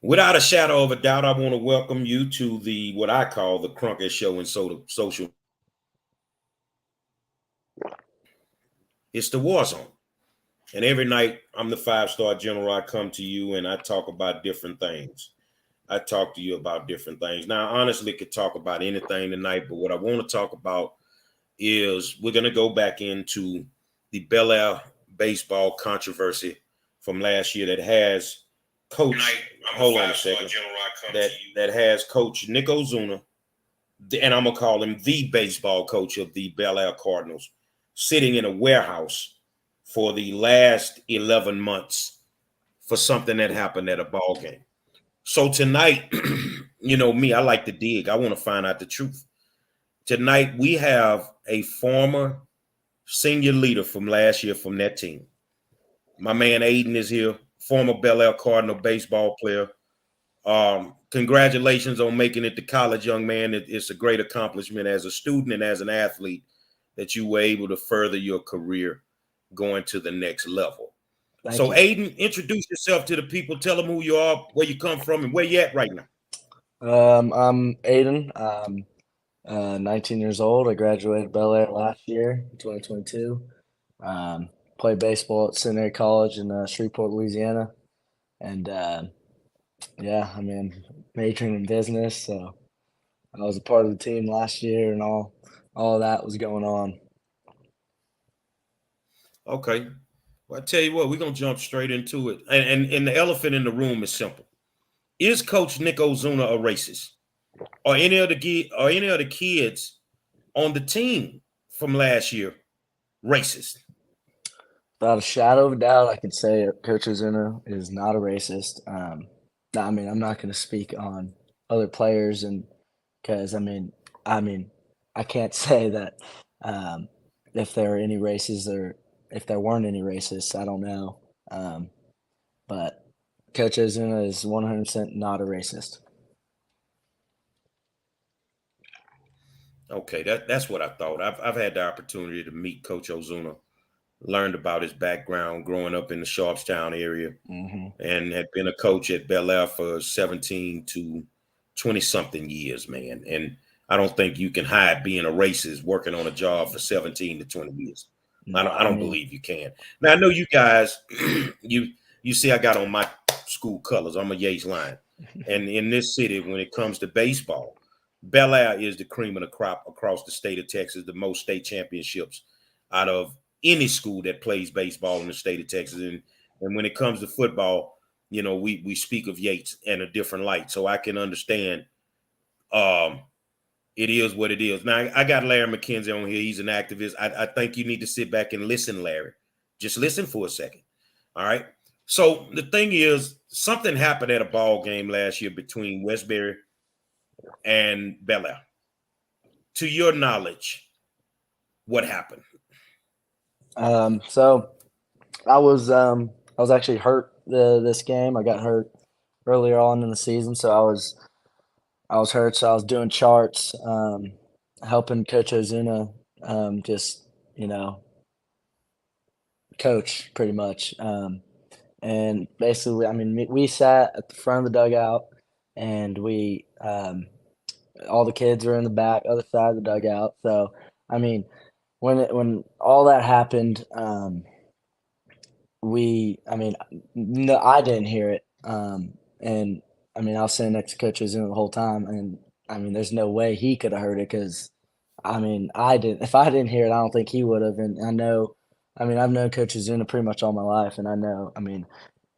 Without a shadow of a doubt, I want to welcome you to the what I call the Crunkest Show in social. It's the war zone, and every night I'm the five-star general. I come to you and I talk about different things. I talk to you about different things. Now, I honestly could talk about anything tonight, but what I want to talk about is we're going to go back into the Bellaire baseball controversy from last year that has coach. Hold on a second. That has Coach Nick OZUNA, and I'm gonna call him the baseball coach of the Bellaire Cardinals, sitting in a warehouse for the last 11 months for something that happened at a ball game. So tonight, you know me, I like to dig. I want to find out the truth. Tonight we have a former senior leader from last year from that team. My man Aidan is here, former Bellaire Cardinal baseball player. Congratulations on making it to college, young man. It's a great accomplishment as a student and as an athlete that you were able to further your career going to the next level. Thank So, you. Aidan, introduce yourself to the people. Tell them who you are, where you come from, and where you at right now. I'm Aidan. I'm 19 years old. I graduated Bellaire last year, 2022. Um, Played baseball at Cincinnati College in Shreveport, Louisiana, and yeah, I mean, majoring in business. So I was a part of the team last year, and all of that was going on. Okay. Well, I tell you what, we're gonna jump straight into it. And the elephant in the room is simple. Is Coach Nick Ozuna a racist? Or any of the kids on the team from last year racist? Without a shadow of a doubt, I could say Coach Ozuna is not a racist. I mean, I'm not going to speak on other players, and because I mean, I can't say that um, if there are any races or if there weren't any racists. I don't know, um, but Coach Ozuna is 100% not a racist. Okay, that's what I thought. I've had the opportunity to meet Coach Ozuna, learned about his background growing up in the Sharpstown area, Hmm. and had been a coach at Bellaire for 17 to 20 something years, man. And I don't think you can hide being a racist working on a job for 17 to 20 years. I No, don't I I don't mean, believe you can. Now I know you guys you see I got on my school colors. I'm a Yates Lion. And in this city, when it comes to baseball, Bellaire is the cream of the crop across the state of Texas, the most state championships out of any school that plays baseball in the state of Texas. And when it comes to football, you know, we speak of Yates in a different light. So I can understand um it is what it is. Now I got Larry McKenzie on here. He's an activist. I think you need to sit back and listen, Larry. Just listen for a second. All right. So the thing is, something happened at a ball game last year between Westbury and Bellaire. To your knowledge, what happened? so I was actually hurt this game. I got hurt earlier on in the season, so I was hurt, so I was doing charts, helping Coach Ozuna, just you know, coach pretty much. And basically, I mean, we sat at the front of the dugout, and we all the kids were in the back, other side of the dugout. So, I mean, when all that happened, I mean, no, I didn't hear it. And I mean, I was sitting next to Coach Ozuna the whole time, and I mean, there's no way he could have heard it because I mean, I didn't. If I didn't hear it, I don't think he would have. And I know, I mean, I've known Coach Zuna pretty much all my life, and I know, I mean,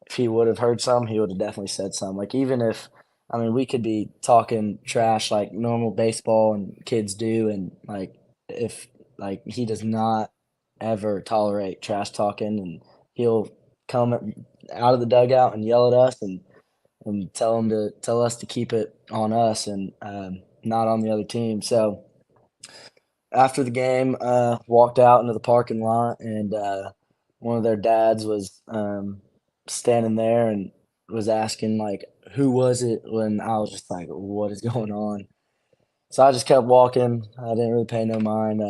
if he would have heard some, he would have definitely said some. Like even if, I mean, we could be talking trash like normal baseball and kids do, and like if like he does not ever tolerate trash talking, and he'll come out of the dugout and yell at us and tell us to keep it on us and not on the other team. So after the game, walked out into the parking lot, and one of their dads was standing there and was asking like, "Who was it?" When I was just like, "What is going on?" So I just kept walking. I didn't really pay no mind.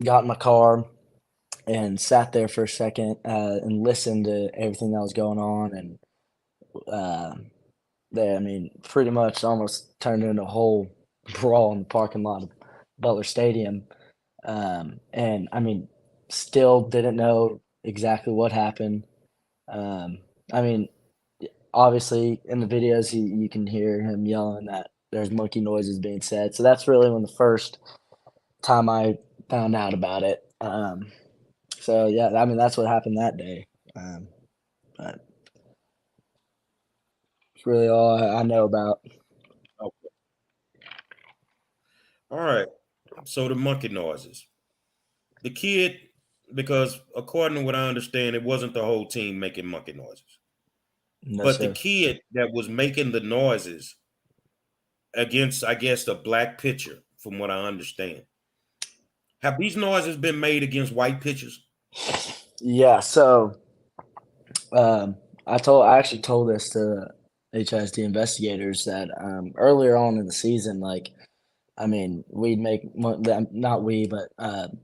Got in my car and sat there for a second and listened to everything that was going on, and uh, they, I mean, pretty much almost turned into a whole brawl in the parking lot of Butler Stadium. And I mean, still didn't know exactly what happened. Um, I mean, obviously in the videos, you can hear him yelling that there's monkey noises being said. So that's really when the first time I found out about it. So yeah, I mean, that's what happened that day. But it's really all I know about. Okay. All right. So the monkey noises. The kid, because according to what I understand, it wasn't the whole team making monkey noises, No, but the sir. kid that was making the noises against, I guess, the black pitcher, from what I understand. Have these noises been made against white pitchers? Yeah. So I actually told this to HISD investigators that earlier on in the season, like, I mean, not we, but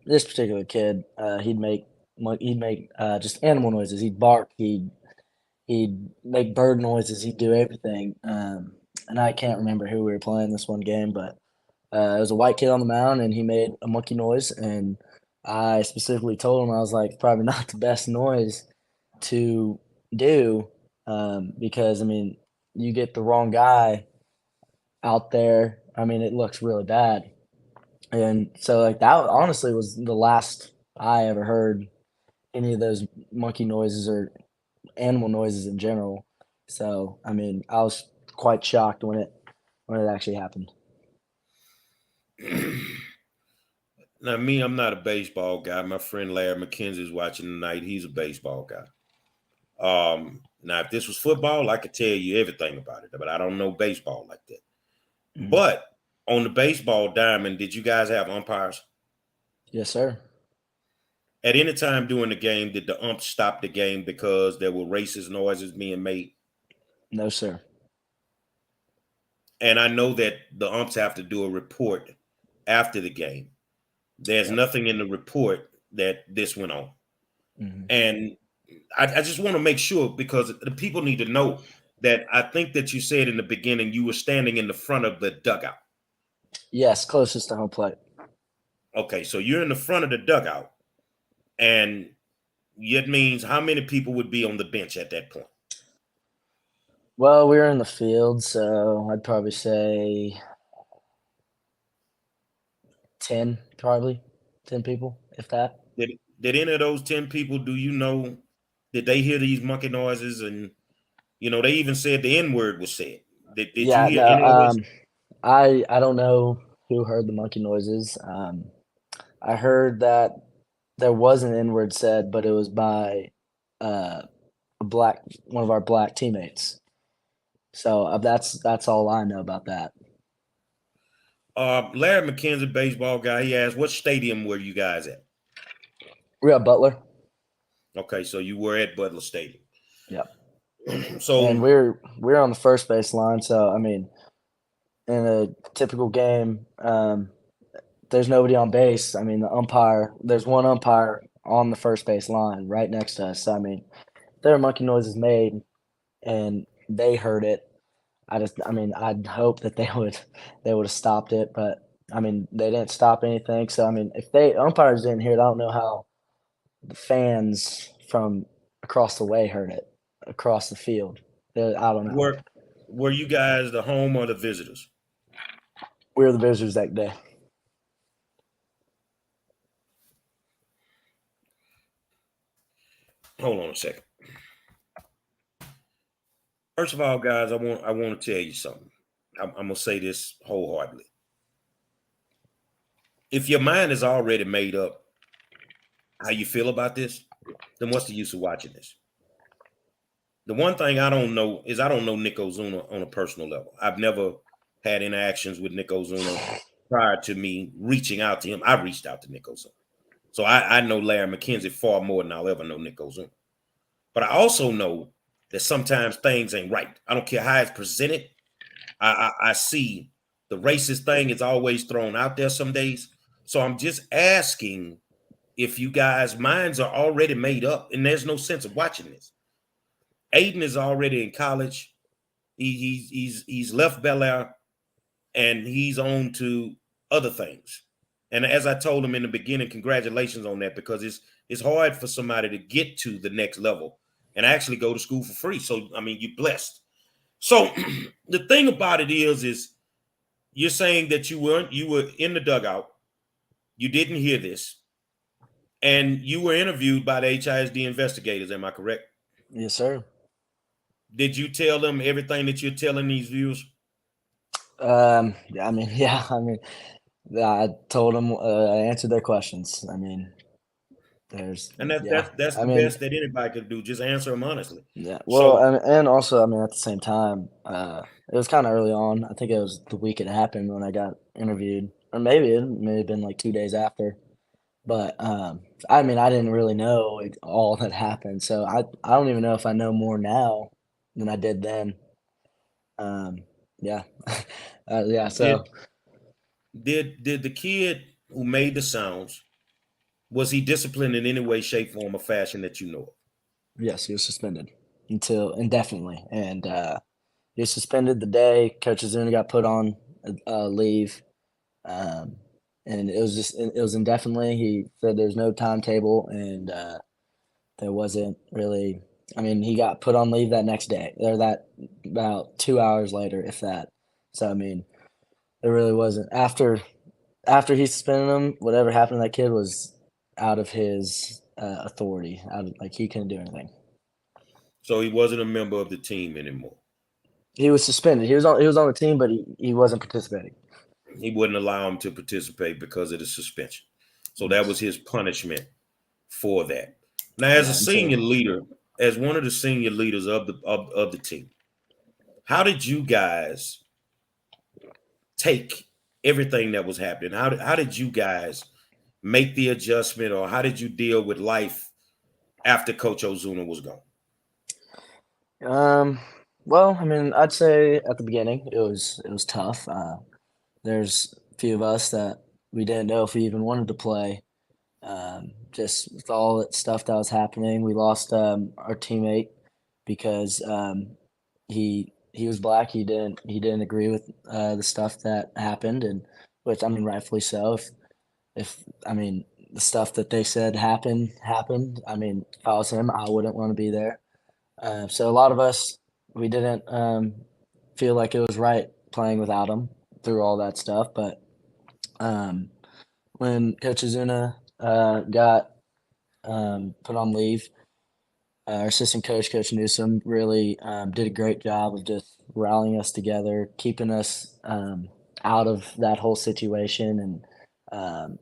this particular kid, he'd make just animal noises. He'd bark. He'd make bird noises. He'd do everything. And I can't remember who we were playing this one game, but it was a white kid on the mound, and he made a monkey noise. And I specifically told him, I was like, probably not the best noise to do, because I mean, you get the wrong guy out there. I mean, it looks really bad. And so, like, that honestly was the last I ever heard any of those monkey noises or animal noises in general. So, I mean, I was quite shocked when it actually happened. Now, me, I'm not a baseball guy. My friend Larry McKenzie is watching tonight. He's a baseball guy. Now, if this was football, I could tell you everything about it, but I don't know baseball like that. Mhm. But on the baseball diamond, did you guys have umpires? Yes, sir. At any time during the game, did the ump stop the game because there were racist noises being made? No, sir. And I know that the umps have to do a report after the game. There's Yep. nothing in the report that this went on. Hmm. And I just want to make sure, because the people need to know that I think that you said in the beginning you were standing in the front of the dugout. Yes, closest to home plate. Okay, so you're in the front of the dugout, and it means how many people would be on the bench at that point? Well, we were in the field, so I'd probably say 10, probably 10 people, if that. Did any of those 10 people, do you know, did they hear these monkey noises? And they even said the N-word was said. Did you Yeah, hear no, any of this? I don't know who heard the monkey noises. I heard that there was an N-word said, but it was by uh, one of our black teammates. So that's all I know about that. Larry McKenzie, baseball guy, he asked, what stadium were you guys at? We got Butler. Okay, so you were at Butler Stadium. Yep. And So we're on the first base line. So I mean, in a typical game, there's nobody on base. I mean, there's one umpire on the first base line right next to us. So I mean, there were monkey noises made, and they heard it. I mean, I'd hope that they would have stopped it, but I mean, they didn't stop anything. So I mean, if they umpires didn't hear it, I don't know how the fans from across the way heard it across the field. I don't know. were were you guys the home or the visitors? We were the visitors that day. Hold on a second. First of all, guys, I want to tell you something. I'm gonna say this wholeheartedly. If your mind is already made up how you feel about this, then what's the use of watching this? The one thing I don't know is I don't know Nick OZUNA on a personal level. I've never had interactions with Nick OZUNA prior to me reaching out to him. I reached out to Nick OZUNA. So I know Larry McKenzie far more than I'll ever know Nick OZUNA. But I also know that sometimes things ain't right. I don't care how it's presented. I see the racist thing is always thrown out there some days. So I'm just asking if you guys' minds are already made up and there's no sense of watching this. Aiden is already in college. He's left Bellaire and he's on to other things. And as I told him in the beginning, congratulations on that, because it's hard for somebody to get to the next level and actually go to school for free. So I mean, you're blessed. So the thing about it is you're saying that you were in the dugout, you didn't hear this, and you were interviewed by the HISD investigators. Am I correct? Yes, sir. Did you tell them everything that you're telling these viewers? I mean, yeah, I mean, I told them, I answered their questions. I mean, And that's yeah, that's that's I the mean, best that anybody could do. Just answer them honestly. yeah. Well, So and also, I mean, at the same time, it was kind of early on. I think it was the week it happened when I got interviewed, or maybe it may have been like 2 days after. But I mean, I didn't really know like, all that happened, so I don't even know if I know more now than I did then. Um, yeah, yeah. did So did the kid who made the sounds, was he disciplined in any way, shape, form, or fashion that you know of? yes, he was suspended until indefinitely, and he was suspended the day Coach Azuna got put on leave, um, and it was indefinitely. He said there's no timetable, and there wasn't really. I mean, he got put on leave that next day, or that about 2 hours later, if that. So I mean, it really wasn't after he suspended him. Whatever happened to that kid was out of his authority. Like he couldn't do anything. So he wasn't a member of the team anymore. He was suspended. He was on the team, but he wasn't participating. He wouldn't allow him to participate because of the suspension. So that was Yes. his punishment for that. Now, as a Yeah. senior Until leader, as one of the senior leaders of the team, how did you guys take everything that was happening? How did you guys make the adjustment, or how did you deal with life after Coach OZUNA was gone? um, well, I mean, I'd say at the beginning it was tough. There's a few of us that we didn't know if we even wanted to play. Just with all that stuff that was happening, we lost our teammate because he was black. He didn't agree with the stuff that happened, and which I mean, rightfully so. If I mean the stuff that they said happened. I mean, if I was him, I wouldn't want to be there. So a lot of us we didn't feel like it was right playing without him through all that stuff. But um, when Coach Azuna got put on leave, our assistant coach, Coach Newsom, really did a great job of just rallying us together, keeping us out of that whole situation, and um,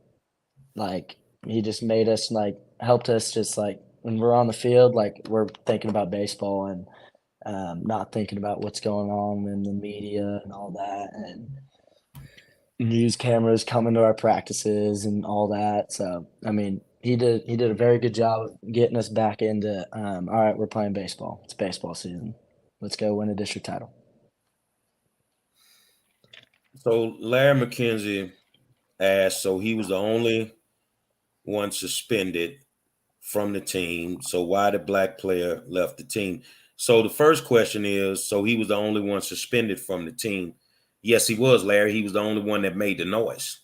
like he just made us like helped us just like when we're on the field, like we're thinking about baseball and not thinking about what's going on in the media and all that, and news cameras coming to our practices and all that. So I mean, he did a very good job of getting us back into all right, we're playing baseball. It's baseball season. Let's go win a district title. So Larry McKenzie asked, so he was the only one suspended from the team. So why the black player left the team? So the first question is, so he was the only one suspended from the team. Yes, he was, Larry. He was the only one that made the noise.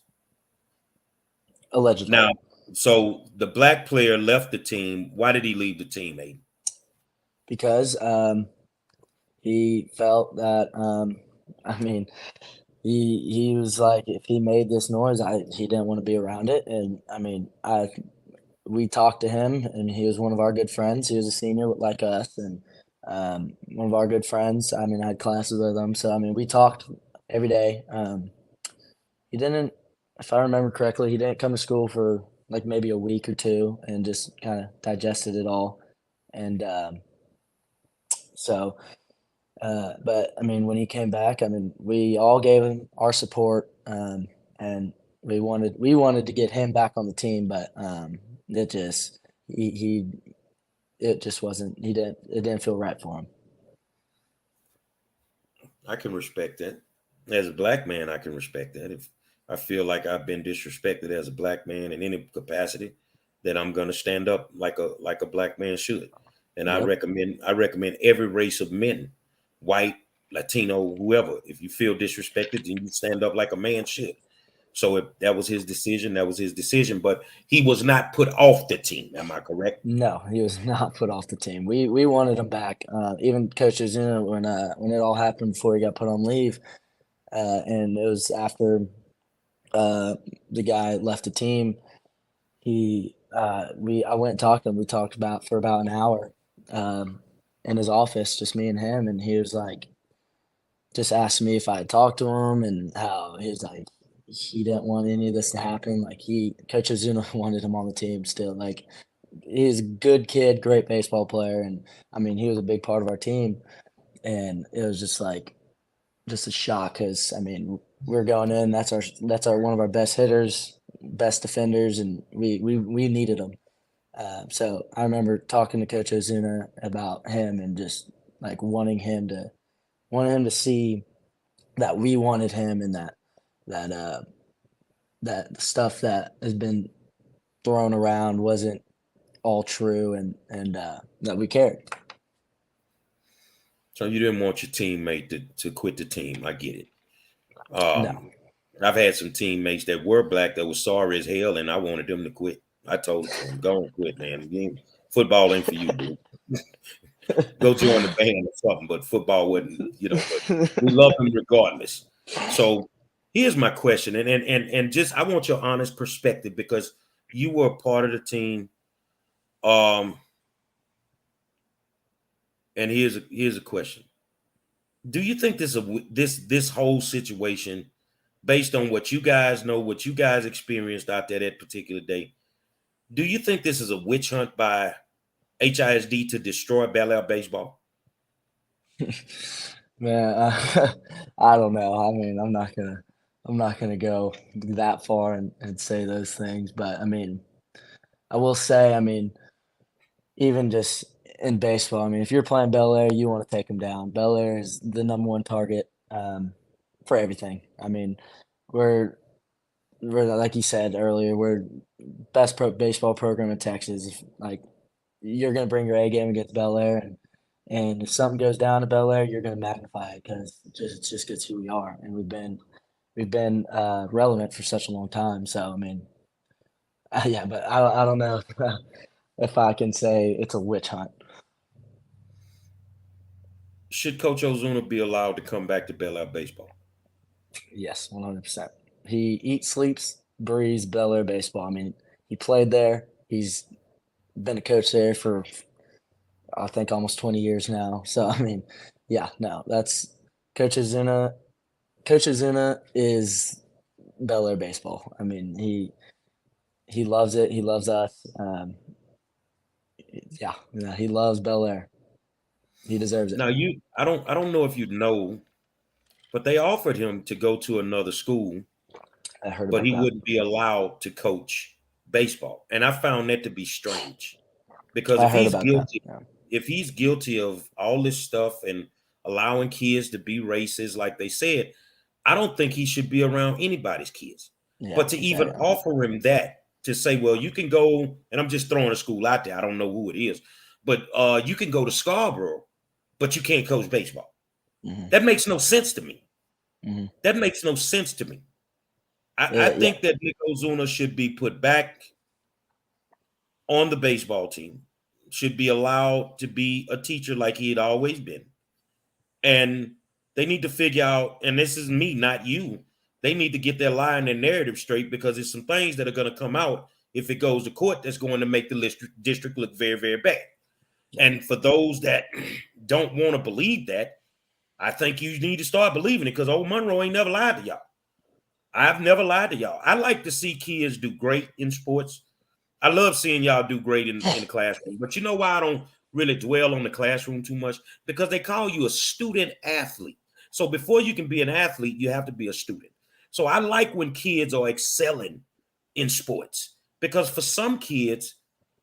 Allegedly, Now, so the black player left the team. Why did he leave the team, Aidan? because he felt that I mean he was like if he made this noise, he didn't want to be around it, and I mean I we talked to him, and he was one of our good friends. He was a senior like us, and one of our good friends. I mean, I had classes with him, so I mean, we talked every day. He didn't, if I remember correctly, he didn't come to school for like maybe a week or two, and just kind of digested it all. And so, but I mean, when he came back, I mean, we all gave him our support, and we wanted to get him back on the team, but it just he it just wasn't it didn't feel right for him. I can respect that. As a black man, I can respect that. If I feel like I've been disrespected as a black man in any capacity, then I'm gonna stand up like a black man should. And Yep. I recommend every race of men, white, Latino, whoever. If you feel disrespected, then you stand up like a man should. So if that was his decision, that was his decision. But he was not put off the team. Am I correct? No, he was not put off the team. We wanted him back. Even Coach OZUNA, when it all happened before he got put on leave, and it was after the guy left the team. I went and talked to him. We talked for about an hour in his office, just me and him, and he was like, just asked me if I had talked to him and how he was like he didn't want any of this to happen. Like Coach Azuna wanted him on the team still. Like he's a good kid, great baseball player, and I mean he was a big part of our team. And it was just a shock because I mean we're going in. That's our one of our best hitters, best defenders, and we needed him. So I remember talking to Coach Ozuna about him and just like wanting him to see that we wanted him and that that stuff that has been thrown around wasn't all true and that we cared. So you didn't want your teammate to quit the team. I get it. No. I've had some teammates that were black that were sorry as hell, and I wanted them to quit. I told them, go and quit, man. Football ain't for you, dude. Go join the band or something, but football wouldn't, but we love them regardless. So here's my question, and just I want your honest perspective because you were a part of the team. And here's a question. Do you think this whole situation, based on what you guys know, what you guys experienced out there that particular day, do you think this is a witch hunt by HISD to destroy Bellaire baseball? Man, I don't know. I mean, I'm not gonna go that far and say those things, but I mean, I will say, I mean, even just in baseball, I mean, if you're playing Bellaire, you want to take them down. Bellaire is the number one target for everything. I mean, we're like you said earlier, we're best baseball program in Texas. Like you're gonna bring your A game against Bellaire, and if something goes down to Bellaire, you're gonna magnify it because it's just gets who we are, and we've been relevant for such a long time. So I mean, yeah, but I don't know if I can say it's a witch hunt. Should Coach Ozuna be allowed to come back to Bellaire baseball? Yes, 100%. He eats, sleeps, breathes Bellaire baseball. I mean, he played there. He's been a coach there for I think almost 20 years now. So I mean, yeah, no, that's Coach Azuna. Coach Azuna is Bellaire baseball. I mean, he loves it. He loves us. Yeah, he loves Bellaire. He deserves it. Now I don't know if you know, but they offered him to go to another school, I heard but about he that. wouldn't be allowed to coach baseball. And I found that to be strange because I heard about that. Yeah. if he's guilty of all this stuff and allowing kids to be racist, like they said, I don't think he should be around anybody's kids. Yeah, But to even exactly. offer him that, to say, well, you can go, and I'm just throwing a school out there. I don't know who it is, but you can go to Scarborough, but you can't coach baseball. Mm-hmm. That makes no sense to me. Mm-hmm. That makes no sense to me. I Yeah, think that Nick Ozuna should be put back on the baseball team, should be allowed to be a teacher like he had always been. And they need to figure out, and this is me, not you, they need to get their lie and their narrative straight because there's some things that are going to come out if it goes to court that's going to make the district look very, very bad. yeah. And for those that don't want to believe that, I think you need to start believing it because old Monroe ain't never lied to y'all. I've never lied to y'all. I like to see kids do great in sports. I love seeing y'all do great in the classroom. But you know why I don't really dwell on the classroom too much? Because they call you a student athlete. So before you can be an athlete, you have to be a student. So I like when kids are excelling in sports because for some kids,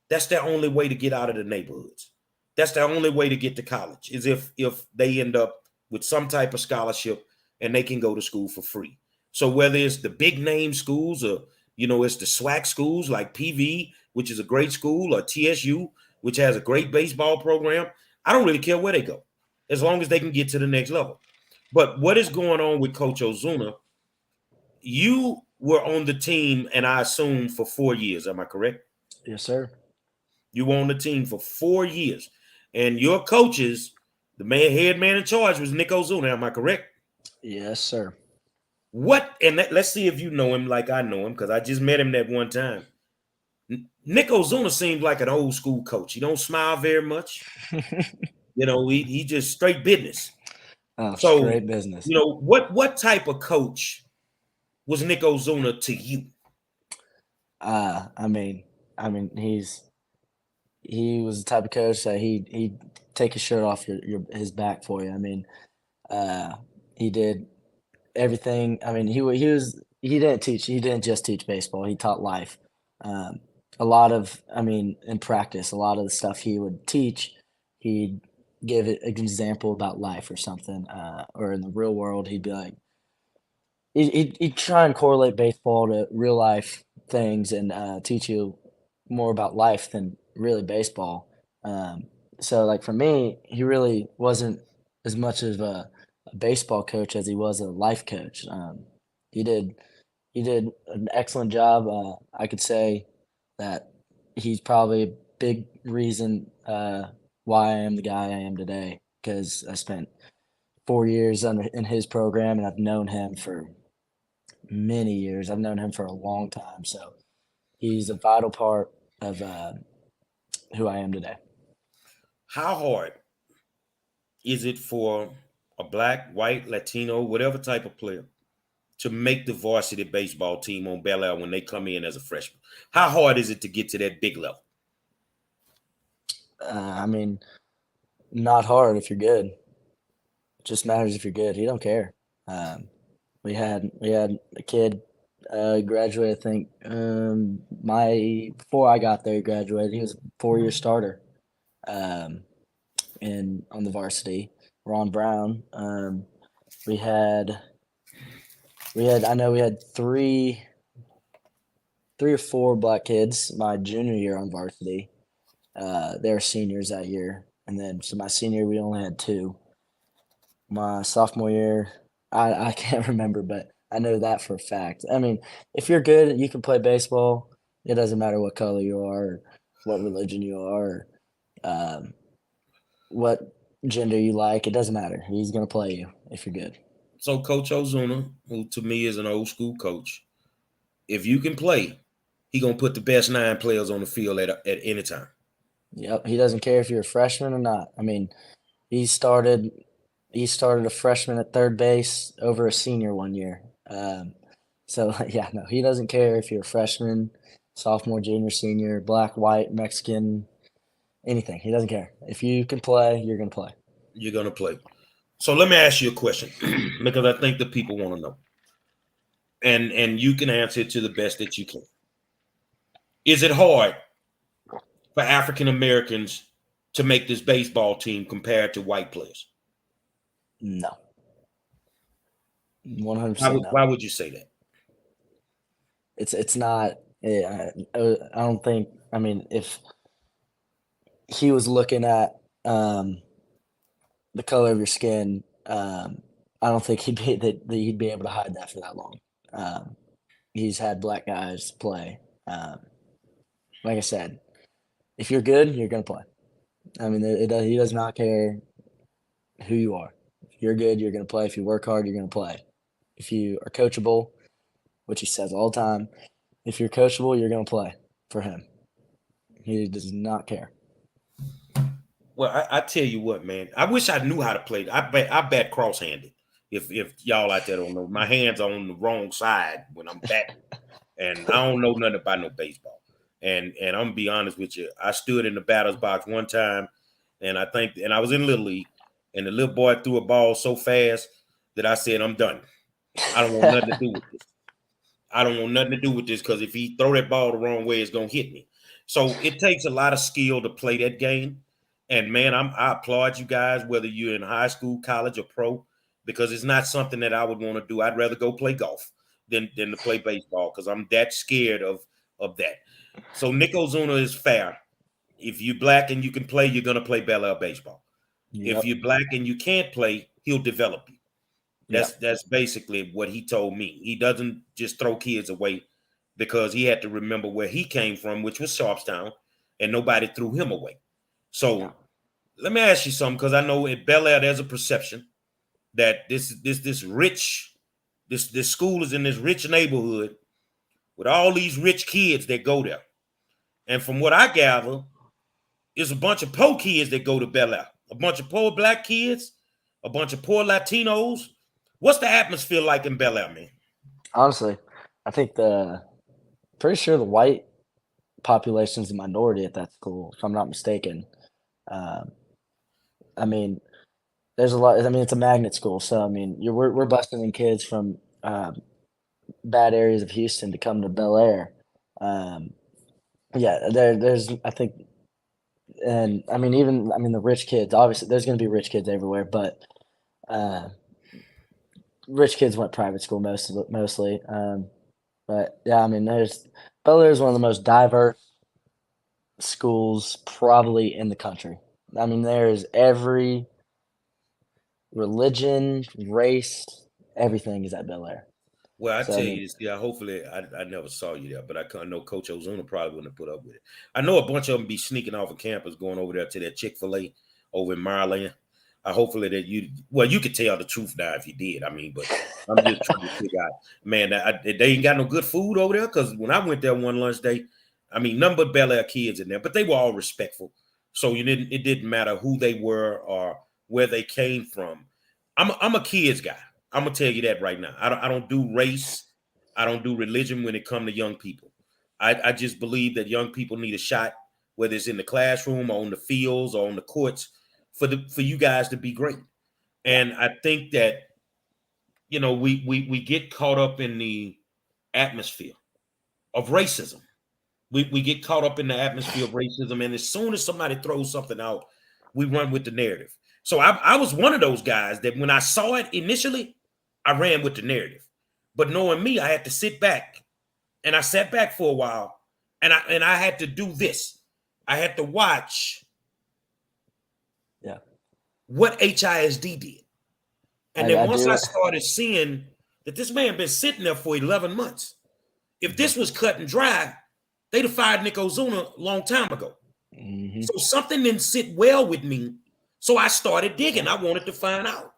that's their only way to get out of the neighborhoods. That's their only way to get to college is if they end up with some type of scholarship and they can go to school for free. So whether it's the big name schools or it's the SWAC schools like PV, which is a great school, or TSU, which has a great baseball program. I don't really care where they go, as long as they can get to the next level. But what is going on with Coach Ozuna? You were on the team, and I assume for 4 years. Am I correct? Yes, sir. You were on the team for 4 years, and your coaches, the head man in charge was Nick Ozuna. Am I correct? Yes, sir. What? And let's see if you know him like I know him, because I just met him that one time. Nick Ozuna seems like an old school coach. He don't smile very much. He just straight business. Oh, So, straight business. what type of coach was Nick Ozuna to you? I mean, he was the type of coach that he'd take his shirt off his back for you. I mean, he did everything. I mean, he didn't just teach baseball. He taught life. Um, a lot of, I mean, in practice, a lot of the stuff he would teach, he'd give an example about life or something. Or in the real world, he'd be like, he'd try and correlate baseball to real life things and teach you more about life than really baseball. Um, so, like for me, he really wasn't as much of a baseball coach as he was a life coach. He did he did an excellent job. I could say that he's probably a big reason why I am the guy I am today because I spent 4 years in his program and I've known him for many years. I've known him for a long time, so he's a vital part of who I am today. How hard is it for a black, white, Latino, whatever type of player to make the varsity baseball team on Bellaire when they come in as a freshman? How hard is it to get to that big level? I mean, not hard if you're good. It just matters if you're good. He don't care. Um, we had a kid graduate. I think my before I got there, he graduated. He was a 4 year starter um, in on the varsity. Ron Brown. We had I know we had three or four black kids my junior year on varsity. They were seniors that year, and then so my senior we only had two. My sophomore year, I can't remember, but I know that for a fact. I mean, if you're good, you can play baseball. It doesn't matter what color you are, or what religion you are, or um, what gender you like. It doesn't matter. He's gonna play you if you're good. So Coach Ozuna, who to me is an old school coach, if you can play, he gonna put the best 9 players on the field at any time. Yep, he doesn't care if you're a freshman or not. I mean, he started he started a freshman at third base over a senior one year. So yeah, no, he doesn't care if you're a freshman, sophomore, junior, senior, black, white, Mexican, anything. He doesn't care. If you can play, you're gonna play. You're gonna play. So let me ask you a question because I think the people want to know, and you can answer it to the best that you can. Is it hard for African Americans to make this baseball team compared to white players? No, 100% no. Why would you say that? It's not. I don't think. I mean, if he was looking at the color of your skin, I don't think that he'd be able to hide that for that long. Um, he's had black guys play. Um, like I said, if you're good, you're gonna play. I mean, he does not care who you are. If you're good, you're gonna play. If you work hard, you're gonna play. If you are coachable, which he says all the time, if you're coachable, you're gonna play for him. He does not care. Well, I tell you what, man. I wish I knew how to play. I bat cross-handed. If y'all out there don't know, my hands are on the wrong side when I'm batting, and I don't know nothing about no baseball. And I'm gonna be honest with you. I stood in the batter's box one time, and I was in Little League, and the little boy threw a ball so fast that I said, I'm done. I don't want nothing to do with this. I don't want nothing to do with this because if he throw that ball the wrong way, it's gonna hit me. So it takes a lot of skill to play that game. And man, I applaud you guys, whether you're in high school, college, or pro, because it's not something that I would want to do. I'd rather go play golf than to play baseball because I'm that scared of that. So Nick Ozuna is fair. If you're black and you can play, you're gonna play Bel Air baseball. If Yep. you're black and you can't play, he'll develop you. Yeah. That's basically what he told me. He doesn't just throw kids away because he had to remember where he came from, which was Sharpstown, and nobody threw him away. Yeah. So let me ask you something, because I know at Bellaire there's a perception that this rich this school is in this rich neighborhood with all these rich kids that go there. And from what I gather, it's a bunch of poor kids that go to Bellaire, a bunch of poor black kids, a bunch of poor Latinos. What's the atmosphere like in Bellaire, man? Honestly, I think pretty sure the white population is the minority at that school, if I'm not mistaken. Um, I mean, there's a lot. I mean, it's a magnet school, so I mean, we're busting in kids from bad areas of Houston to come to Bellaire. Um, yeah, there's I think, and I mean, even I mean the rich kids. Obviously, there's going to be rich kids everywhere, but uh, rich kids went private school mostly. But yeah, I mean, there's Bellaire is one of the most diverse schools probably in the country. I mean, there's every religion, race, everything is at Bellaire. Well, I So I tell mean, you this, yeah, hopefully I never saw you there, but I know Coach OZUNA probably wouldn't have put up with it. I know a bunch of them be sneaking off of campus going over there to that Chick-fil-A over in Maryland. Hopefully that you could tell the truth now if you did. I mean, but I'm just trying to figure out, man, they ain't got no good food over there, because when I went there one lunch day, I mean, none but Bel Air kids in there, but they were all respectful. So it didn't matter who they were or where they came from. I'm a kids guy. I'm gonna tell you that right now. I don't do race. I don't do religion when it comes to young people. I just believe that young people need a shot, whether it's in the classroom or on the fields or on the courts, for you guys to be great. yeah, And I think that we get caught up in the atmosphere of racism. We get caught up in the atmosphere of racism, and as soon as somebody throws something out, we run with the narrative. So I was one of those guys that when I saw it initially, I ran with the narrative. But knowing me, I had to sit back, and I sat back for a while, and I had to do this. I had to watch yeah. what HISD did. And then I once I do. started seeing that this man been sitting there for 11 months, if Mhm, this was cut and dry, they'd have fired Nick OZUNA a long time ago. mhm. So something didn't sit well with me. So I started Yeah, digging. I wanted to find out.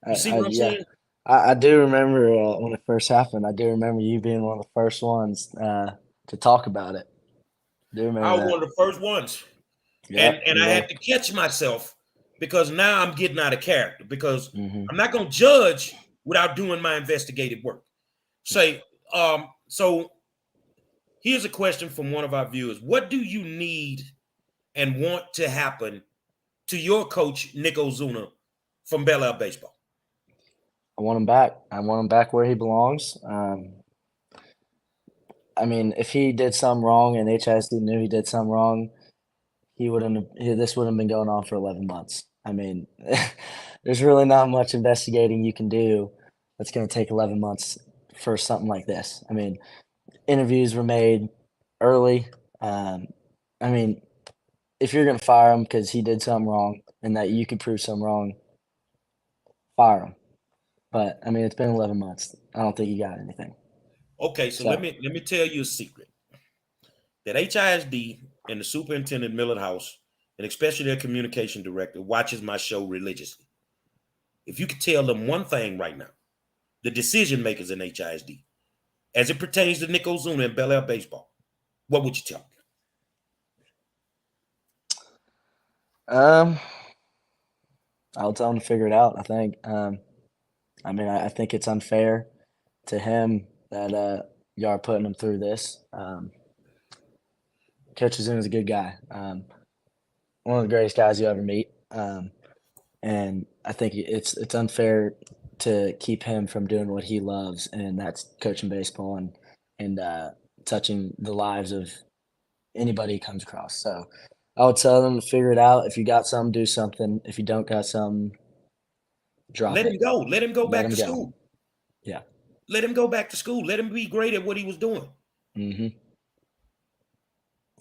You see what I'm yeah. saying? I do remember when it first happened. I do remember you being one of the first ones to talk about it. I do I remember was that. one of the first ones. And Yep. and I And had to catch myself, because now I'm getting out of character, because mhm, I'm not gonna judge without doing my investigative work. yeah. Say, so here's a question from one of our viewers. What do you need and want to happen to your coach, Nick OZUNA, from Bel Air Baseball? I want him back. I want him back where he belongs. I mean, if he did something wrong and HISD knew he did something wrong, he wouldn't. This wouldn't have been going on for 11 months. I mean, there's really not much investigating you can do that's going to take 11 months for something like this. I mean, interviews were made early. Um, I mean, if you're going to fire him because he did something wrong and that you can prove something wrong, fire him. But I mean, it's been 11 months. I don't think you got anything. Okay, so let So me tell you a secret. That HISD and the superintendent Millard House, and especially their communication director, watches my show religiously. If you could tell them one thing right now, the decision makers in HISD, as it pertains to Nick OZUNA and Bel Air Baseball, what would you tell them? um, I'll tell him to figure it out. I think. I mean, I think it's unfair to him that you are putting him through this. Coach Zoom is a good guy. One of the greatest guys you ever meet. And I think it's unfair to keep him from doing what he loves, and that's coaching baseball and touching the lives of anybody he comes across. So I would tell them to figure it out. If you got something, do something. If you don't got something, drop Let it. him go. Let him go Let back him to go. school. Yeah. Let him go back to school. Let him be great at what he was doing. hmm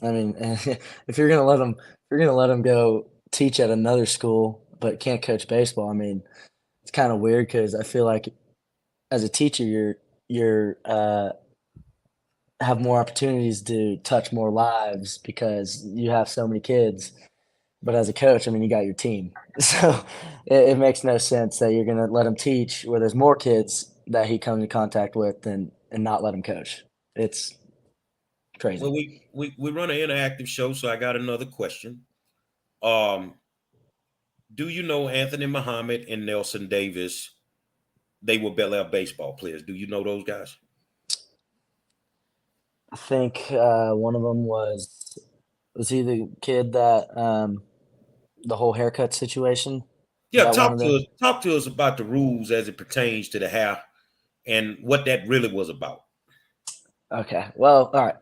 I mean, if you're gonna let him, if you're gonna let him go teach at another school, but can't coach baseball, I mean, it's kind of weird because I feel like as a teacher, you're have more opportunities to touch more lives because you have so many kids. But as a coach, I mean, you got your team, so it makes no sense that you're going to let him teach where there's more kids that he comes in contact with and not let him coach. It's Well, crazy. we run an interactive show, so I got another question. Um, do you know Anthony Muhammad and Nelson Davis? They were Bellaire baseball players. Do you know those guys? I think one of them was he the kid that the whole haircut situation? Is Yeah, that one of them? talk to us about the rules as it pertains to the hair and what that really was about. Okay. Well, all right.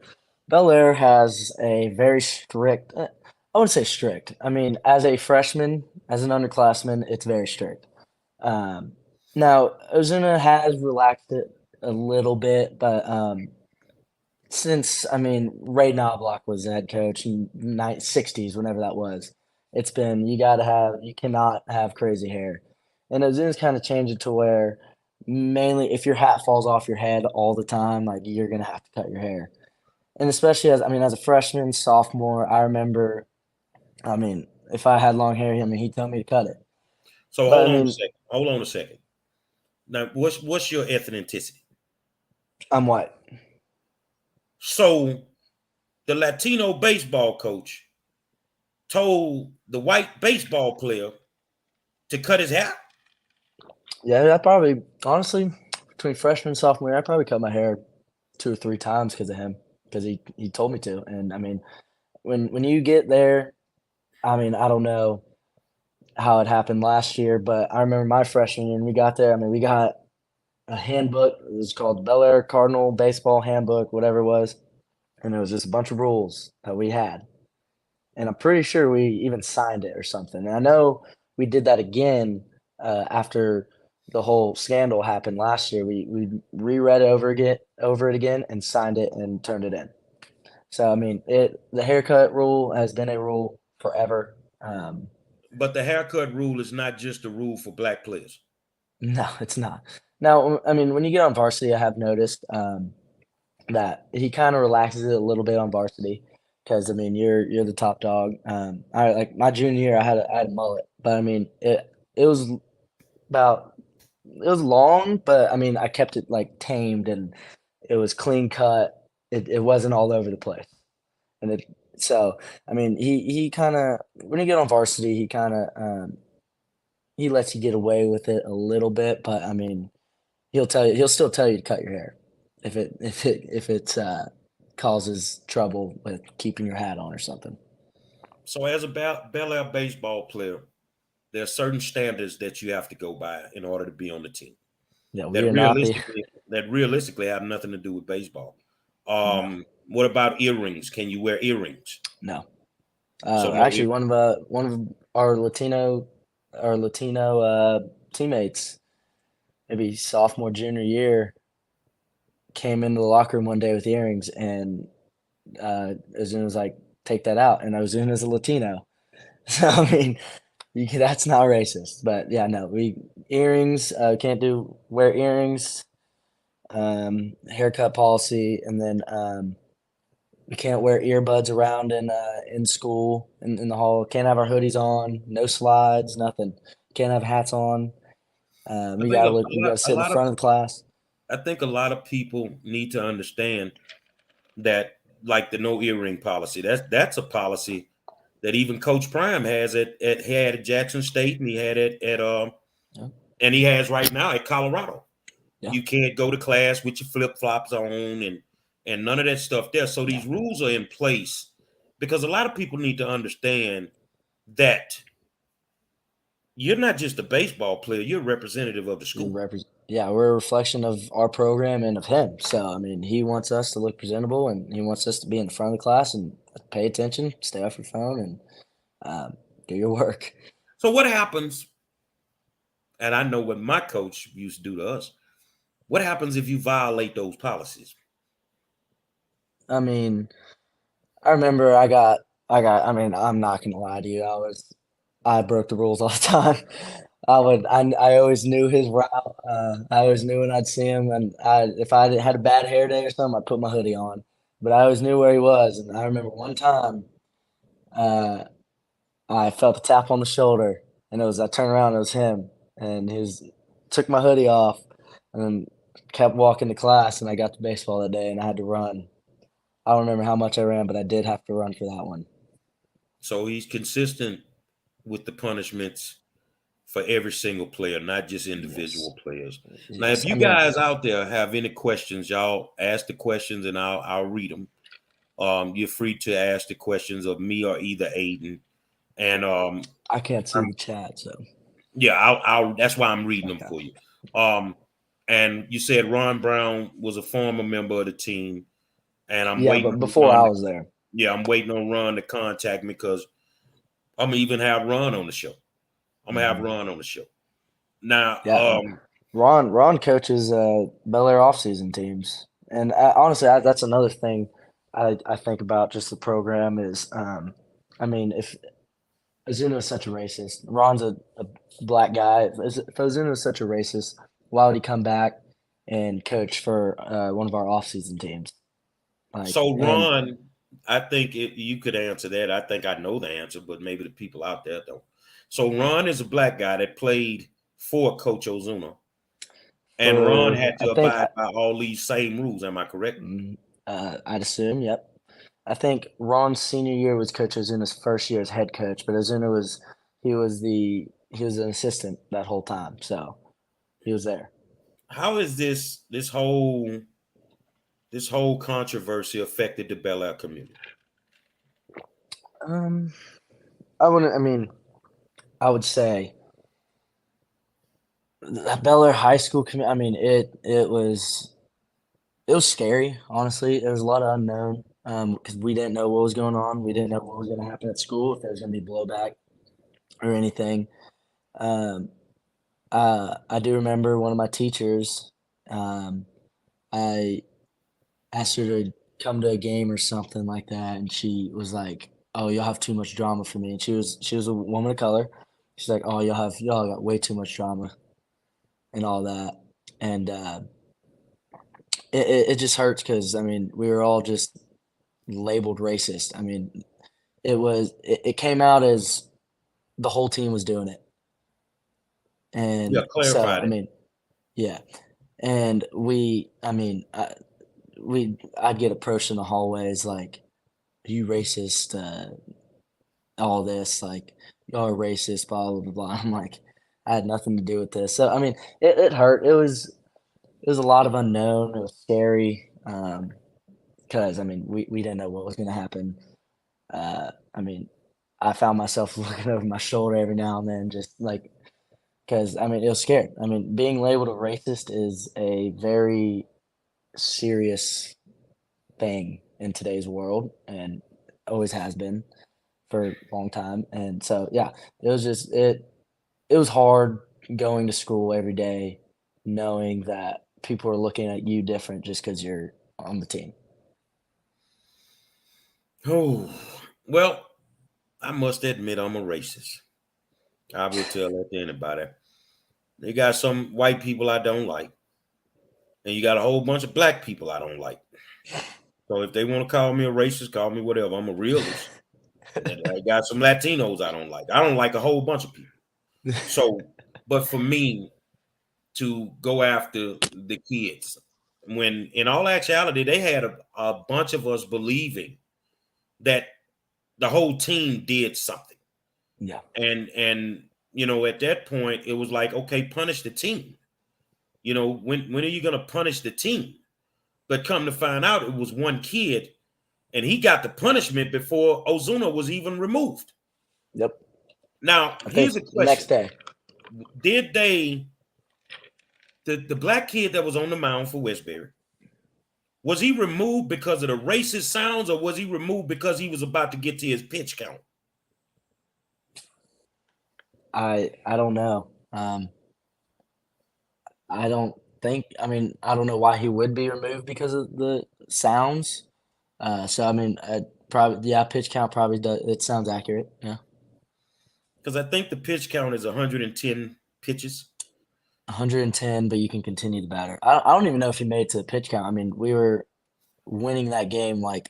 Bel Air has a very strict, I wouldn't say strict. I mean, as a freshman, as an underclassman, it's very strict. Um, Now, Ozuna has relaxed it a little bit, but since, I mean, Ray Knobloch was the head coach in the 60s, whenever that was, it's been, you cannot have crazy hair. And Ozuna's kind of changed it to where mainly if your hat falls off your head all the time, like you're going to have to cut your hair. And especially as I mean, as a freshman, sophomore, I remember, I mean, if I had long hair, I mean, he'd tell me to cut it. So But I hold on a mean, second. Hold on a second. Now, what's your ethnicity? I'm white. So the Latino baseball coach told the white baseball player to cut his hair. Yeah, I probably, honestly, between freshman and sophomore year, I probably cut my hair 2 or 3 times because of him, because he told me to. And I mean, when you get there, I mean, I don't know how it happened last year, but I remember my freshman year, and we got there. I mean, we got a handbook. It was called Bellaire Cardinal Baseball Handbook, whatever it was, and it was just a bunch of rules that we had. And I'm pretty sure we even signed it or something. And I know we did that again after the whole scandal happened last year. We reread over it again and signed it and turned it in. So I mean, it the haircut rule has been a rule forever. But the haircut rule is not just a rule for black players. No, it's not. Now, I mean, when you get on varsity, I have noticed that he kind of relaxes it a little bit on varsity because I mean you're the top dog. I like my junior year I had a mullet, but I mean it was about it was long, but I mean I kept it like tamed and it was clean cut. It wasn't all over the place, and it so I mean he kind of when you get on varsity he kind of he lets you get away with it a little bit, but I mean he'll still tell you to cut your hair if it's causes trouble with keeping your hat on or something. So as a Bel Air baseball player, there are certain standards that you have to go by in order to be on the team. Yeah, we That are not the realistically have nothing to do with baseball. no, What about earrings? Can you wear earrings? no. So no. Actually, one of our Latino teammates, maybe sophomore junior year, came into the locker room one day with earrings, and Ozuna was like, "Take that out." And Ozuna's a Latino, so I mean, that's not racist. But yeah, no, we earrings can't do wear earrings. Haircut policy, and then we can't wear earbuds around in school in the hall. Can't have our hoodies on. No slides. Nothing. Can't have hats on. I think We gotta a sit in the lot of front of the class. I think a lot of people need to understand that, like the no earring policy. That's a policy that even Coach Prime has had at Jackson State, and he had it at Yeah, and he has right now at Colorado. yeah, You can't go to class with your flip flops on and none of that stuff there. So yeah. these rules are in place because a lot of people need to understand that you're not just a baseball player; you're a representative of the school. Yeah, we're a reflection of our program and of him. So I mean, he wants us to look presentable, and he wants us to be in front of the class and pay attention, stay off your phone, and do your work. So what happens? And I know what my coach used to do to us. What happens if you violate those policies? I mean, I remember I mean, I'm not gonna lie to you. I broke the rules all the time. I always knew his route. I always knew when I'd see him, and if I had a bad hair day or something, I'd put my hoodie on. But I always knew where he was, and I remember one time, uh, I felt a tap on the shoulder, and I turned around, it was him, and he took my hoodie off, and then kept walking to class, and I got to baseball that day, and I had to run. I don't remember how much I ran, but I did have to run for that one. So he's consistent with the punishments for every single player, not just individual Yes, players. Now, if yes. you guys out there have any questions, y'all ask the questions and I'll read them. You're free to ask the questions of me or either Aiden. And I can't see the chat, so yeah, I'll that's why I'm reading them okay. for you. Um, and you said Ron Brown was a former member of the team, and I'm Yeah, waiting but on before Ron. I was there. Yeah, I'm waiting on Ron to contact me because I'm gonna even have Ron on the show. I'm gonna have Mhm. Ron on the show. Now, Yeah, Ron coaches Bellaire offseason teams, and honestly, that's another thing I think about just the program is, I mean, if Ozuna is such a racist, Ron's a black guy. If Ozuna is such a racist, why would he come back and coach for one of our offseason teams? Like, so and Ron, I think you could answer that. I think I know the answer, but maybe the people out there don't. So Ron is a black guy that played for Coach Ozuna, and Ron for had I to think abide by all these same rules. Am I correct? Mm, I'd assume, yep. I think Ron's senior year was Coach Ozuna's first year as head coach, but Ozuna was he was an assistant that whole time, so he was there. How is this whole controversy affected the Bel Air community? Um, I wouldn't. I mean, I would say the Bel Air High School. I mean, it was scary. Honestly, there was a lot of unknown because we didn't know what was going on. We didn't know what was going to happen at school if there was going to be blowback or anything. Um, I do remember one of my teachers. Um, I asked her to come to a game or something like that, and she was like, "Oh, y'all have too much drama for me." And she was a woman of color. She's like, "Oh, y'all got way too much drama and all that," and it just hurts because I mean we were all just labeled racist. I mean it came out as the whole team was doing it, Yeah, and so clarify I that. mean yeah, and I'd get approached in the hallways like, "You racist," all this, like, "Y'all are racist," blah, blah, blah, blah. I'm like, "I had nothing to do with this." So, I mean, it hurt. It was a lot of unknown. It was scary, because I mean, we didn't know what was gonna happen. I mean, I found myself looking over my shoulder every now and then just, like, because I mean, it was scary. I mean, being labeled a racist is a very serious thing in today's world and always has been for a long time. And so, yeah, it was hard going to school every day knowing that people are looking at you different just because you're on the team. Oh, well, I must admit I'm a racist. I will tell that to anybody. You got some white people I don't like, and you got a whole bunch of black people I don't like. So if they want to call me a racist, call me whatever. I'm a realist. And I got some Latinos I don't like. I don't like a whole bunch of people. So, but for me to go after the kids, when in all actuality, they had a bunch of us believing that the whole team did something. Yeah. And at that point, it was like, okay, punish the team. When are you gonna punish the team? But come to find out, it was one kid, and he got the punishment before Ozuna was even removed. Yep. Now, I here's think a next question: day. Did the black kid that was on the mound for Westbury, was he removed because of the racist sounds, or was he removed because he was about to get to his pitch count? I don't know. I don't think. I mean, I don't know why he would be removed because of the sounds. So I mean, probably yeah, pitch count probably does. It sounds accurate. Yeah. Because I think the pitch count is 110. pitches? 110, but you can continue the batter. I don't even know if he made it to the pitch count. I mean, we were winning that game like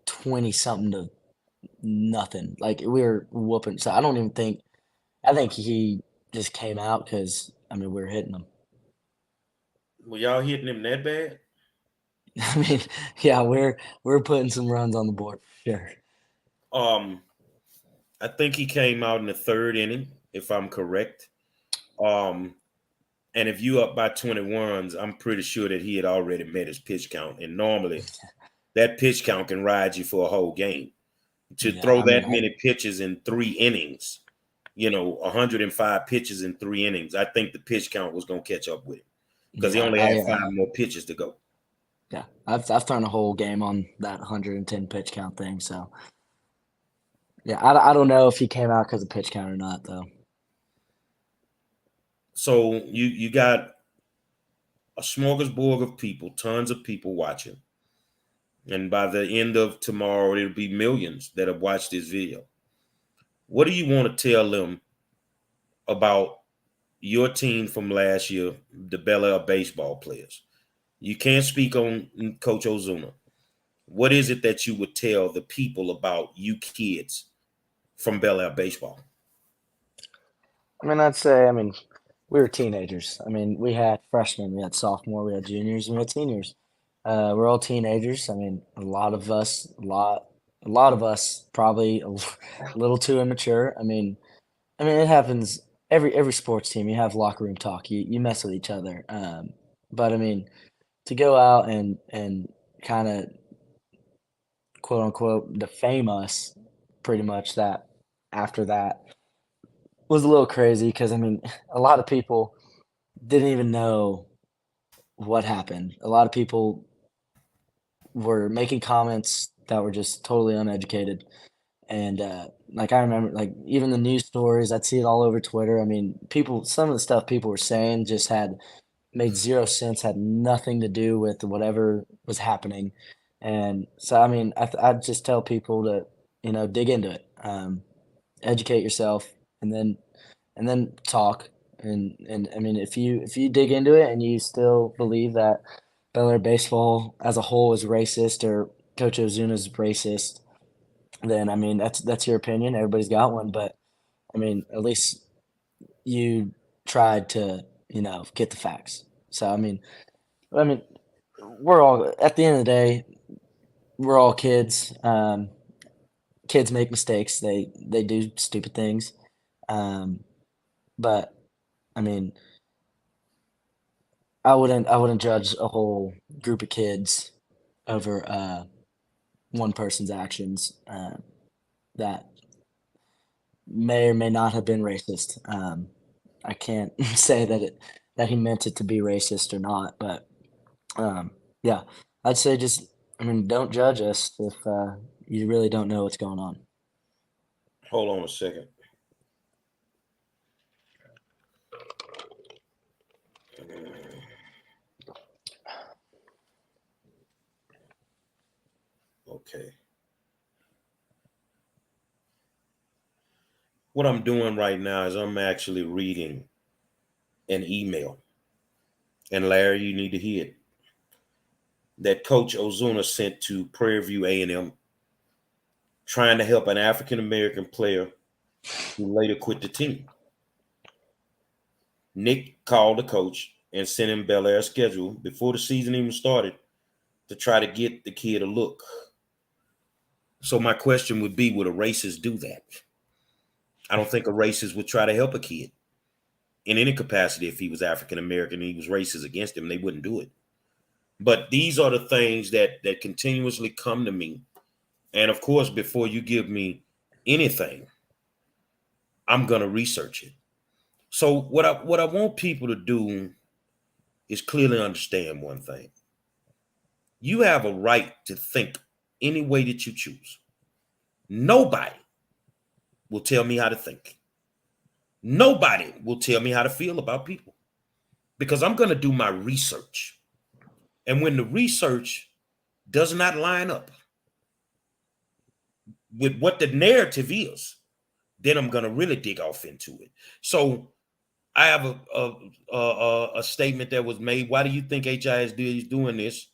20 something to nothing. Like we were whooping. So I don't even think. I think he just came out because I mean we were hitting him. Were y'all hitting him that bad? I mean, yeah, we're putting some runs on the board for sure. Um, I think he came out in the third inning, if I'm correct. Um, and if you up by 20 runs, I'm pretty sure that he had already met his pitch count. And normally that pitch count can ride you for a whole game. To Yeah, throw I mean, that many pitches in 3 innings, 105 pitches in 3 innings, I think the pitch count was going to catch up with him because he yeah, only had five more pitches to go. yeah, I've thrown a whole game on that 110 pitch count thing. So yeah, I don't know if he came out because of pitch count or not though. So you got a smorgasbord of people, tons of people watching. And by the end of tomorrow, it'll be millions that have watched this video. What do you want to tell them about your team from last year, the Bellaire baseball players? You can't speak on Coach OZUNA. What is it that you would tell the people about you kids from Bellaire baseball? I mean, I'd say, I mean, we were teenagers. I mean, we had freshmen, we had sophomore, we had juniors, and we had seniors. We're all teenagers. I mean, a lot of us probably a little too immature. I mean, it happens every sports team. You have locker room talk. You mess with each other. But I mean, to go out and kind of quote unquote defame us, pretty much that after that was a little crazy because I mean, a lot of people didn't even know what happened. A lot of people were making comments that were just totally uneducated. And like I remember, like even the news stories, I'd see it all over Twitter. I mean, some of the stuff people were saying just had made zero sense, had nothing to do with whatever was happening. And so, I mean, I'd just tell people to, dig into it, educate yourself, and then talk. And I mean, if you dig into it and you still believe that Bellaire baseball as a whole is racist or Coach Ozuna is racist, then I mean that's your opinion. Everybody's got one, but I mean, at least you tried to get the facts. So I mean, we're all at the end of the day, we're all kids. Kids make mistakes. They do stupid things. Um, but I mean, I wouldn't judge a whole group of kids over one person's actions that may or may not have been racist. I can't say that he meant it to be racist or not, but yeah, I'd say just I mean don't judge us if you really don't know what's going on. Hold on a second. Okay. What I'm doing right now is I'm actually reading an email. And Larry, you need to hear it. That Coach OZUNA sent to Prairie View A&M trying to help an African-American player who later quit the team. Nick called the coach and sent him Bellaire's schedule before the season even started to try to get the kid a look. So my question would be, would a racist do that? I don't think a racist would try to help a kid in any capacity. If he was African-American and he was racist against him, they wouldn't do it. But these are the things that continuously come to me. And of course, before you give me anything, I'm going to research it. So what I want people to do is clearly understand one thing. You have a right to think any way that you choose. Nobody will tell me how to think. Nobody will tell me how to feel about people because I'm going to do my research. And when the research does not line up with what the narrative is, then I'm going to really dig off into it. So I have a statement that was made. Why do you think HISD is doing this?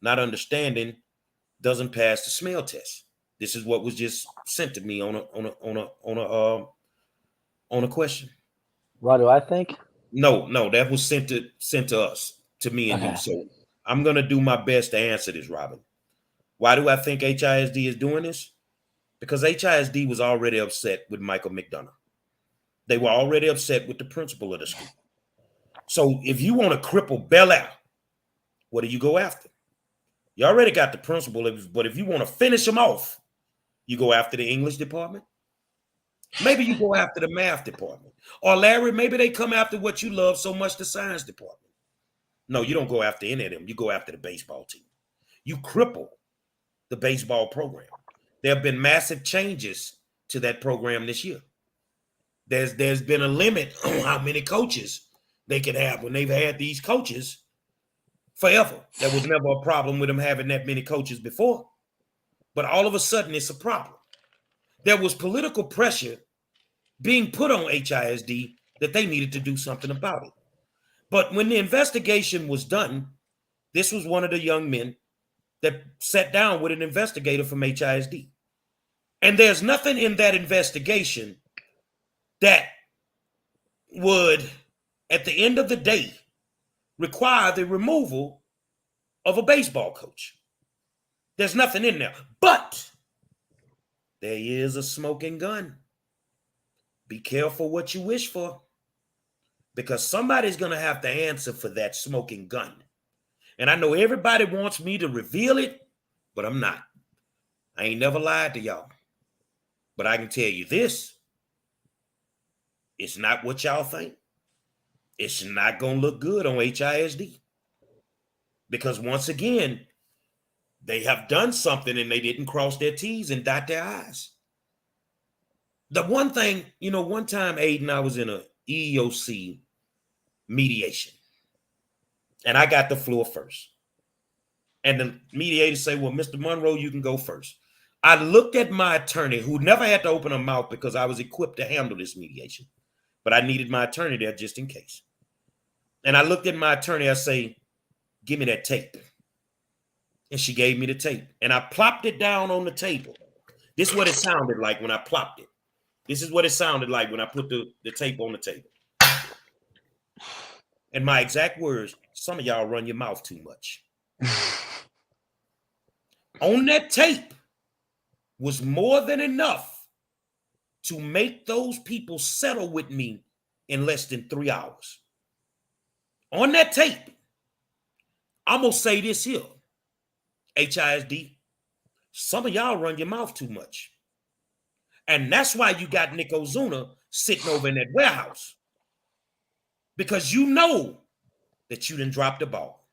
Not understanding doesn't pass the smell test. This is what was just sent to me on a question. What do I think? No, that was sent to us, to me and you. Okay. So I'm gonna do my best to answer this, Robin. Why do I think HISD is doing this? Because HISD was already upset with Michael McDonough. They were already upset with the principal of the school. So if you want to cripple Bellaire, what do you go after? You already got the principal, but if you want to finish him off, you go after the English department. Maybe you go after the math department. Or Larry, maybe they come after what you love so much, the science department. No, you don't go after any of them. You go after the baseball team. You cripple the baseball program. There have been massive changes to that program this year. There's been a limit on how many coaches they can have. When they've had these coaches forever, there was never a problem with them having that many coaches before. But all of a sudden, it's a problem. There was political pressure being put on HISD that they needed to do something about it. But when the investigation was done, this was one of the young men that sat down with an investigator from HISD. And there's nothing in that investigation that would, at the end of the day, require the removal of a baseball coach. There's nothing in there. But there is a smoking gun. Be careful what you wish for, because somebody's going to have to answer for that smoking gun. And I know everybody wants me to reveal it, but I'm not. I ain't never lied to y'all. But I can tell you this. It's not what y'all think. It's not going to look good on HISD. Because once again, they have done something and they didn't cross their T's and dot their I's. The one thing, one time, Aidan, I was in a EEOC mediation. And I got the floor first. And the mediator said, well, Mr. Monroe, you can go first. I looked at my attorney, who never had to open her mouth because I was equipped to handle this mediation. But I needed my attorney there just in case. And I looked at my attorney, I say, give me that tape. And she gave me the tape. And I plopped it down on the table. This is what it sounded like when I plopped it. This is what it sounded like when I put the tape on the table. And my exact words, some of y'all run your mouth too much. On that tape was more than enough to make those people settle with me in less than 3 hours. On that tape, I'm going to say this here, HISD, some of y'all run your mouth too much. And that's why you got Nick OZUNA sitting over in that warehouse. Because you know that you done dropped the ball.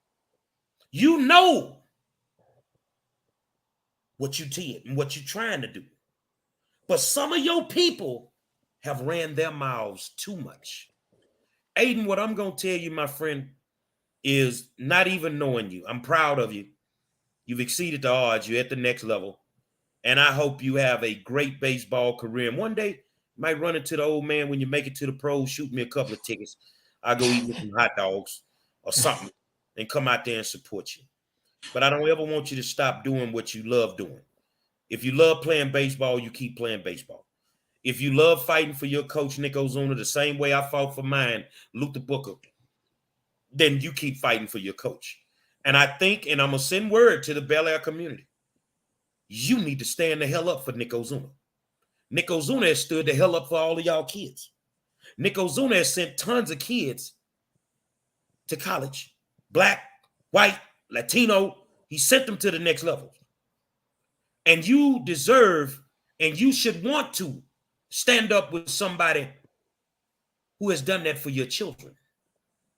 You know what you did and what you're trying to do. But some of your people have ran their mouths too much. Aidan, what I'm going to tell you, my friend, is not even knowing you. I'm proud of you. You've exceeded the odds. You're at the next level. And I hope you have a great baseball career. And one day, you might run into the old man when you make it to the pros, shoot me a couple of tickets. I'll go eat with some hot dogs or something and come out there and support you. But I don't ever want you to stop doing what you love doing. If you love playing baseball, you keep playing baseball. If you love fighting for your coach, Nick OZUNA, the same way I fought for mine, Luther Booker, then you keep fighting for your coach. And I think, and I'm going to send word to the Bellaire community, you need to stand the hell up for Nick OZUNA. Nick OZUNA has stood the hell up for all of y'all kids. Nick OZUNA has sent tons of kids to college. Black, white, Latino. He sent them to the next level. And you deserve, and you should want to stand up with somebody who has done that for your children.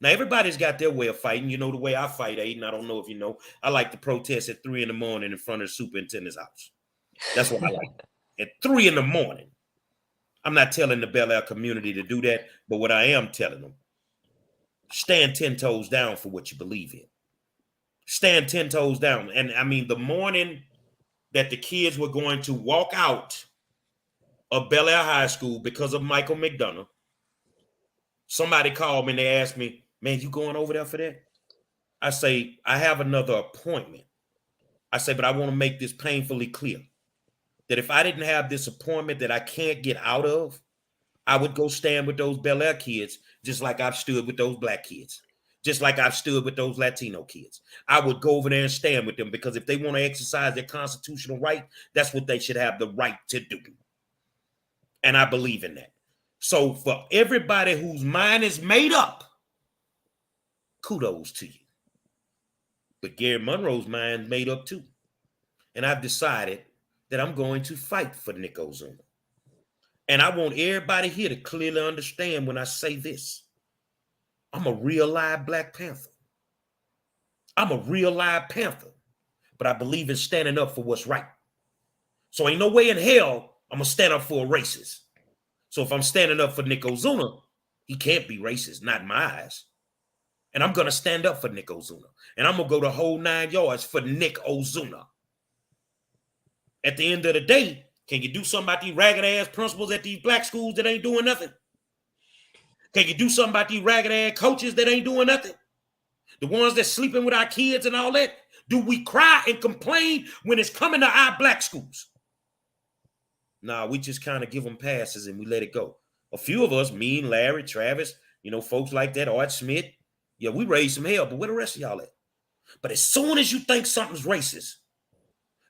Now, everybody's got their way of fighting. You know the way I fight, Aidan. I don't know if you know. I like to protest at 3 a.m. in front of the superintendent's house. That's what I like. At 3 a.m. I'm not telling the Bellaire community to do that, but what I am telling them, stand 10 toes down for what you believe in. Stand 10 toes down. And I mean, the morning that the kids were going to walk out of Bellaire High School because of Michael McDonough, Somebody called me and they asked me, man, you going over there for that? I say, I have another appointment. I say, but I want to make this painfully clear that if I didn't have this appointment that I can't get out of, I would go stand with those Bellaire kids, just like I've stood with those black kids, just like I've stood with those Latino kids. I would go over there and stand with them because if they want to exercise their constitutional right, that's what they should have the right to do. And I believe in that. So for everybody whose mind is made up, kudos to you. But Gary Monroe's mind made up too. And I've decided that I'm going to fight for Nick OZUNA. And I want everybody here to clearly understand when I say this. I'm a real live Black Panther. I'm a real live Panther. But I believe in standing up for what's right. So ain't no way in hell I'm going to stand up for a racist. So if I'm standing up for Nick OZUNA, he can't be racist, not in my eyes. And I'm going to stand up for Nick OZUNA. And I'm going to go the whole 9 yards for Nick OZUNA. At the end of the day, can you do something about these ragged ass principals at these black schools that ain't doing nothing? Can you do something about these ragged ass coaches that ain't doing nothing? The ones that's sleeping with our kids and all that? Do we cry and complain when it's coming to our black schools? Nah, we just kind of give them passes and we let it go. A few of us, me and Larry, Travis, folks like that, Art Smith, yeah, we raised some hell, but where the rest of y'all at? But as soon as you think something's racist,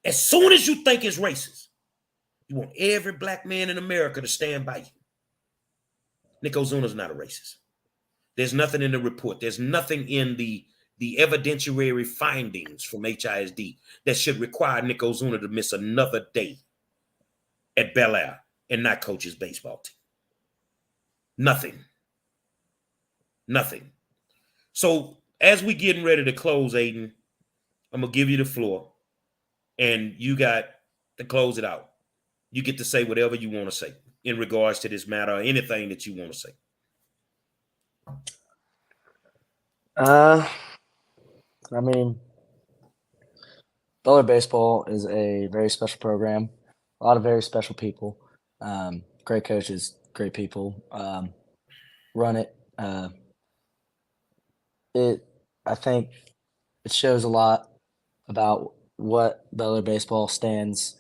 as soon as you think it's racist, you want every black man in America to stand by you. Nick OZUNA's not a racist. There's nothing in the report. There's nothing in the evidentiary findings from HISD that should require Nick OZUNA to miss another day at Bellaire and not coach his baseball team. Nothing. Nothing. So as we getting ready to close, Aidan, I'm going to give you the floor and you got to close it out. You get to say whatever you want to say in regards to this matter or anything that you want to say. I mean, Bellaire baseball is a very special program. A lot of very special people, great coaches, great people run it. I think it shows a lot about what Bellaire baseball stands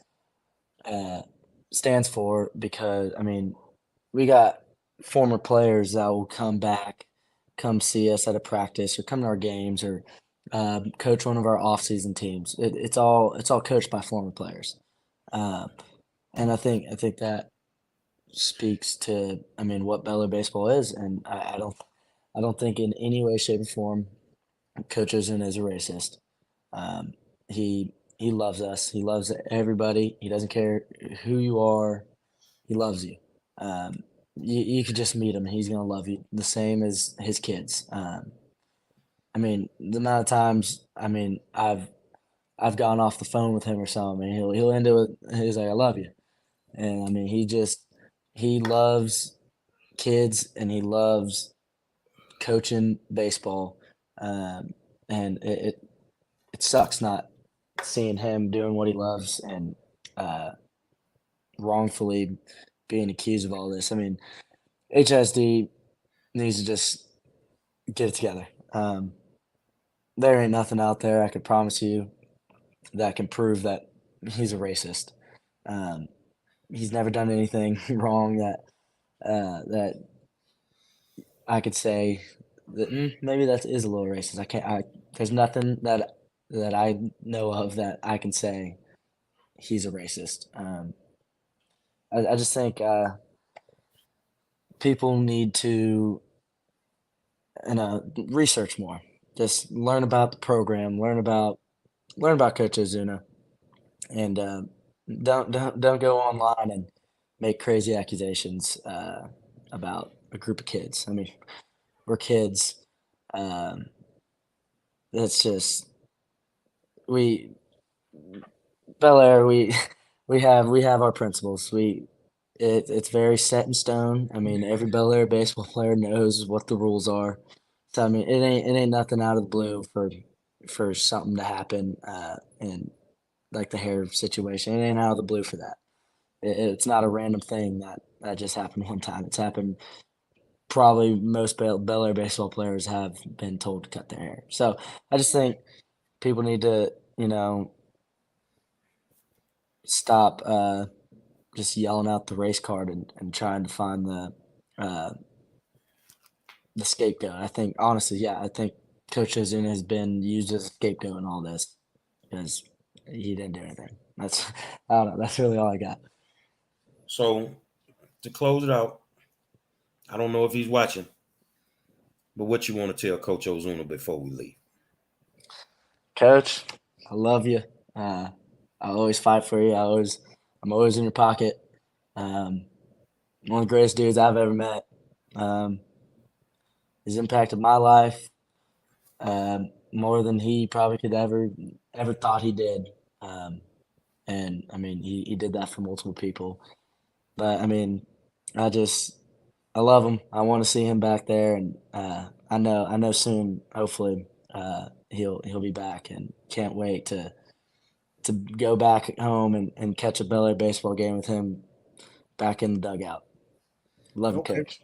for because we got former players that will come back, come see us at a practice or come to our games or coach one of our off-season teams. It's all coached by former players, and I think that speaks to what Bellaire baseball is, and I don't think in any way, shape, or form Coach OZUNA is a racist. He loves us. He loves everybody. He doesn't care who you are. He loves you. You could just meet him. He's gonna love you the same as his kids. The amount of times I've gone off the phone with him or something. He'll end it with he's like I love you, and he loves kids and he loves coaching baseball, and it sucks not seeing him doing what he loves and wrongfully being accused of all this. HSD needs to just get it together. There ain't nothing out there I could promise you that can prove that he's a racist. He's never done anything wrong that I could say that maybe that is a little racist. There's nothing that I know of that I can say he's a racist. I just think people need to research more. Just learn about the program, learn about Coach OZUNA, and don't go online and make crazy accusations about a group of kids. We're kids. That's just we Bellaire. We have our principles. It's very set in stone. Every Bellaire baseball player knows what the rules are. So it ain't nothing out of the blue for something to happen in like the hair situation. It ain't out of the blue for that. It's not a random thing that just happened one time. It's happened probably most Bellaire baseball players have been told to cut their hair. So I just think people need to, stop just yelling out the race card and trying to find uh, the scapegoat. I think honestly, yeah, I think Coach OZUNA has been used as a scapegoat in all this because he didn't do anything. That's I don't know. That's really all I got. So to close it out, I don't know if he's watching, but what you want to tell Coach Ozuna before we leave? Coach, I love you. I always fight for you. I'm always in your pocket. One of the greatest dudes I've ever met. Um, he's impacted my life more than he probably could ever thought he did. Um, and I mean, he did that for multiple people. But I mean, I just I love him. I want to see him back there, and I know soon. Hopefully, he'll be back, and can't wait to go back home and catch a Bellaire baseball game with him back in the dugout. Love you, Okay. Coach.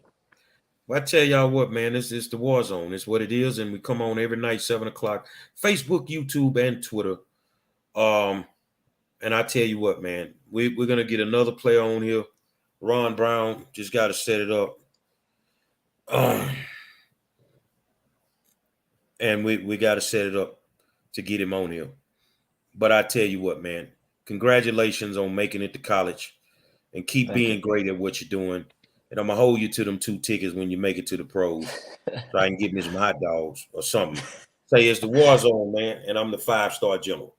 Well, I tell y'all what, man, this is the War Zone. It's what it is, and we come on every night, 7:00, Facebook, YouTube, and Twitter. And I tell you what, man, we're gonna get another player on here. Ron Brown just got to set it up, and we got to set it up to get him on here. But I tell you what, man, congratulations on making it to college, and keep Thank being you. great at what you're doing. And I'm gonna hold you to them 2 tickets when you make it to the pros. So I can get me some hot dogs or something. Say it's the War Zone, man, and I'm the 5-star general.